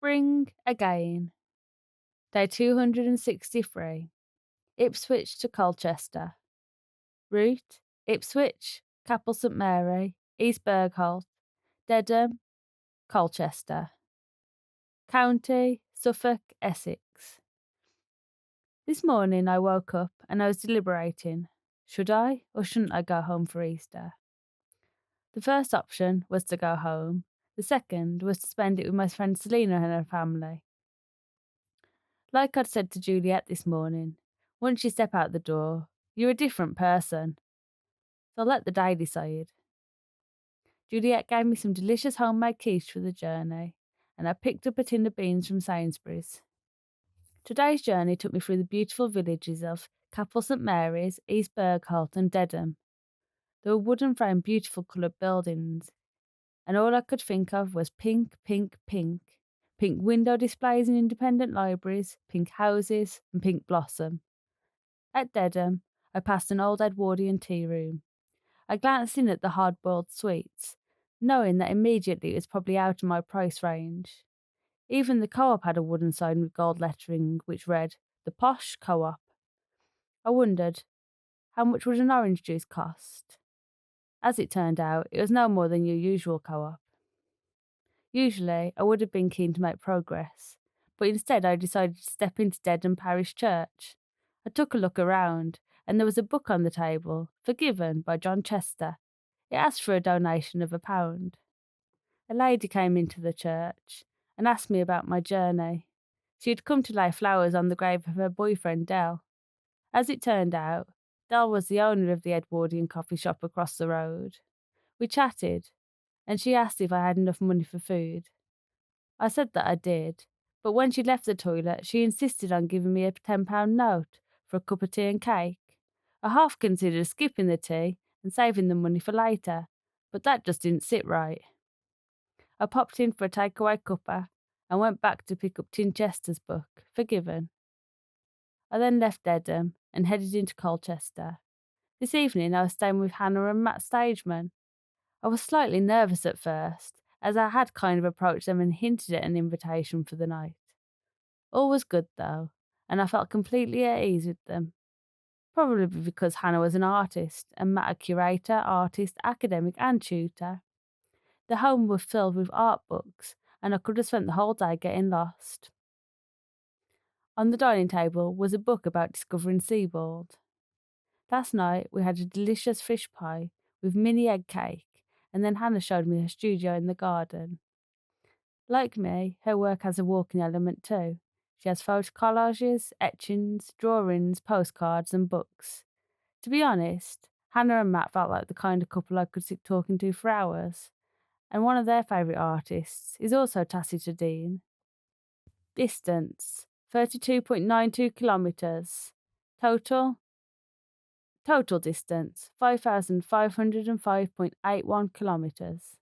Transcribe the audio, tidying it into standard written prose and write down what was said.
Spring again. Day 263. Ipswich to Colchester. Route: Ipswich, Capel St Mary, East Bergholt, Dedham, Colchester. County: Suffolk, Essex. This morning I woke up and I was deliberating. Should I or shouldn't I go home for Easter? The first option was to go home. The second was to spend it with my friend Selina and her family. Like I'd said to Juliet this morning, once you step out the door, you're a different person. So I'll let the day decide. Juliet gave me some delicious homemade quiche for the journey, and I picked up a tin of beans from Sainsbury's. Today's journey took me through the beautiful villages of Capel St Mary's, East Bergholt and Dedham. There were wooden framed beautiful coloured buildings, and all I could think of was pink, pink, pink. Pink window displays in independent libraries, pink houses, and pink blossom. At Dedham, I passed an old Edwardian tea room. I glanced in at the hard-boiled sweets, knowing that immediately it was probably out of my price range. Even the co-op had a wooden sign with gold lettering which read, "The Posh Co-op." I wondered, how much would an orange juice cost? As it turned out, it was no more than your usual co-op. Usually, I would have been keen to make progress, but instead I decided to step into Dedham Parish Church. I took a look around, and there was a book on the table, Forgiven by John Chester. It asked for a donation of £1. A lady came into the church and asked me about my journey. She had come to lay flowers on the grave of her boyfriend, Dell. As it turned out, Dell was the owner of the Edwardian coffee shop across the road. We chatted, and she asked if I had enough money for food. I said that I did, but when she left the toilet, she insisted on giving me a £10 note for a cup of tea and cake. I half considered skipping the tea and saving the money for later, but that just didn't sit right. I popped in for a takeaway cuppa and went back to pick up Chester's book, Forgiven. I then left Dedham and headed into Colchester. This evening I was staying with Hannah and Matt Stageman. I was slightly nervous at first, as I had kind of approached them and hinted at an invitation for the night. All was good though, and I felt completely at ease with them. Probably because Hannah was an artist and Matt a curator, artist, academic and tutor. The home was filled with art books, and I could have spent the whole day getting lost. On the dining table was a book about discovering Seaboard. Last night we had a delicious fish pie with mini egg cake, and then Hannah showed me her studio in the garden. Like me, her work has a walking element too. She has photo collages, etchings, drawings, postcards and books. To be honest, Hannah and Matt felt like the kind of couple I could sit talking to for hours, and one of their favourite artists is also Tacita Dean. Distance, 32.92 kilometres. Total distance, 5,505.81 kilometres.